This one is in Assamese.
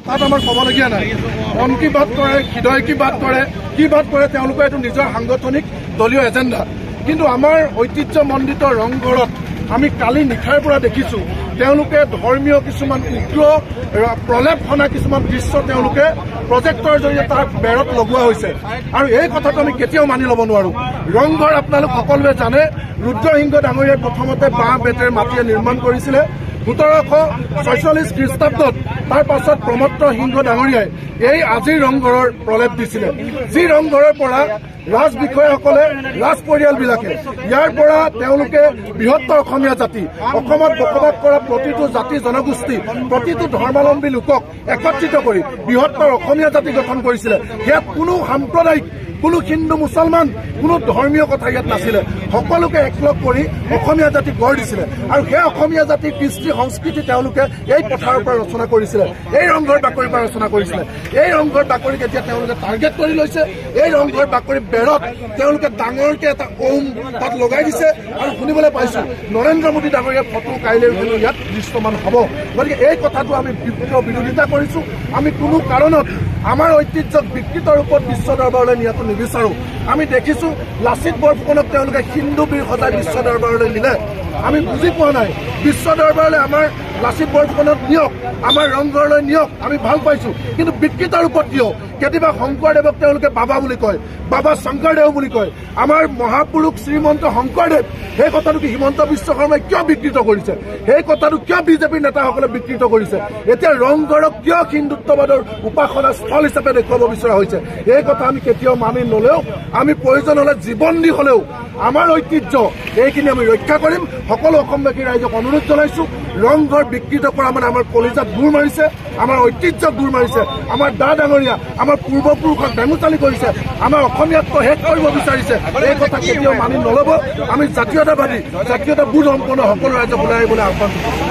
তাত আমাৰ ক'বলগীয়া নাই। মন কি বাত কৰে, হৃদয় কি বাত কৰে তেওঁলোকৰ এইটো নিজৰ সাংগঠনিক দলীয় এজেণ্ডা। কিন্তু আমাৰ ঐতিহ্যমণ্ডিত ৰংঘৰত আমি কালি নিশাৰ পৰা দেখিছোঁ তেওঁলোকে ধৰ্মীয় কিছুমান উগ্ৰ প্ৰলেপ সনা কিছুমান দৃশ্য তেওঁলোকে প্ৰজেক্টৰ জৰিয়তে তাৰ বেৰত লগোৱা হৈছে। আৰু এই কথাটো আমি কেতিয়াও মানি ল'ব নোৱাৰোঁ। ৰংঘৰ আপোনালোক সকলোৱে জানে, ৰুদ্ৰসিংহ ডাঙৰীয়াই প্ৰথমতে বাঁহ বেতেৰে মাটিৰে নিৰ্মাণ কৰিছিলে 1746 খ্ৰীষ্টাব্দত। তাৰ পাছত প্ৰমত্ত সিংহ ডাঙৰীয়াই এই আজিৰ ৰংঘৰৰ প্ৰলেপ দিছিলে, যি ৰংঘৰৰ পৰা ৰাজ বিষয়াসকলে, ৰাজ পৰিয়ালবিলাকে ইয়াৰ পৰা তেওঁলোকে বৃহত্তৰ অসমীয়া জাতি, অসমত বসবাস কৰা প্ৰতিটো জাতি জনগোষ্ঠী, প্ৰতিটো ধৰ্মাৱলম্বী লোকক একত্ৰিত কৰি বৃহত্তৰ অসমীয়া জাতি গঠন কৰিছিলে। ইয়াত কোনো সাম্প্ৰদায়িক, কোনো হিন্দু মুছলমান, কোনো ধৰ্মীয় কথা ইয়াত নাছিলে। সকলোকে একলগ কৰি অসমীয়া জাতি গঢ় দিছিলে। আৰু সেই অসমীয়া জাতিৰ কৃষ্টি সংস্কৃতি তেওঁলোকে এই পথাৰৰ পৰা ৰচনা কৰিছিলে, এই ৰংঘৰ বাকৰিৰ পৰা ৰচনা কৰিছিলে। এই ৰংঘৰ বাকৰিক এতিয়া তেওঁলোকে টাৰ্গেট কৰি লৈছে। এই ৰংঘৰ বাকৰিৰ বেৰত তেওঁলোকে ডাঙৰকে এটা ওম তাত লগাই দিছে। আৰু শুনিবলৈ পাইছোঁ নৰেন্দ্ৰ মোদী ডাঙৰীয়াৰ ফটো কাইলৈ ইয়াত দৃশ্যমান হ'ব। গতিকে এই কথাটো আমি বিৰোধিতা কৰিছোঁ। আমি কোনো কাৰণত আমাৰ ঐতিহ্যক বিকৃত ৰূপত বিশ্ব দৰবাৰলৈ নিয়াটো নিবিচাৰোঁ। আমি দেখিছোঁ লাচিত বৰফুকনক তেওঁলোকে হিন্দু বীৰ সজাই বিশ্ব দৰবাৰলৈ নিলে। আমি বুজি পোৱা নাই, বিশ্ব দৰবাৰলৈ আমাৰ লাচিত বৰফুকনক নিয়ক, আমাৰ ৰংঘৰলৈ নিয়ক, আমি ভাল পাইছোঁ। কিন্তু বিকৃত ৰূপত কিয়? কেতিয়াবা শংকৰদেৱক তেওঁলোকে বাবা বুলি কয়, বাবা শংকৰদেৱ বুলি কয়। আমাৰ মহাপুৰুষ শ্ৰীমন্ত শংকৰদেৱ, সেই কথাটো কি হিমন্ত বিশ্ব শৰ্মাই কিয় বিকৃত কৰিছে? সেই কথাটো কিয় বিজেপিৰ নেতাসকলে বিকৃত কৰিছে? এতিয়া ৰংঘৰক কিয় হিন্দুত্ববাদৰ উপাসনা স্থল হিচাপে দেখুৱাব বিচৰা হৈছে? এই কথা আমি কেতিয়াও মানি নলেও, আমি প্ৰয়োজন হ'লে জীৱন দি হ'লেও আমাৰ ঐতিহ্য এইখিনি আমি ৰক্ষা কৰিম। সকলো অসমবাসী ৰাইজক অনুৰোধ জনাইছোঁ, ৰংঘৰ বিকৃত কৰা মানে আমাৰ কলিজাত গুৰ মাৰিছে, আমাৰ ঐতিহ্যক গুৰ মাৰিছে। আমাৰ দা ডাঙৰীয়া, আমাৰ পূৰ্বপুৰুষক ডেঙুচালি কৰিছে, আমাৰ অসমীয়াত্ব শেষ কৰিব বিচাৰিছে। এই কথা কেতিয়াও মানি নল'ব। আমি জাতীয়তাবাদী, জাতীয়তাবোধ সম্পন্ন সকলো ৰাইজক ওলাই আহিবলৈ আহ্বান কৰিছোঁ।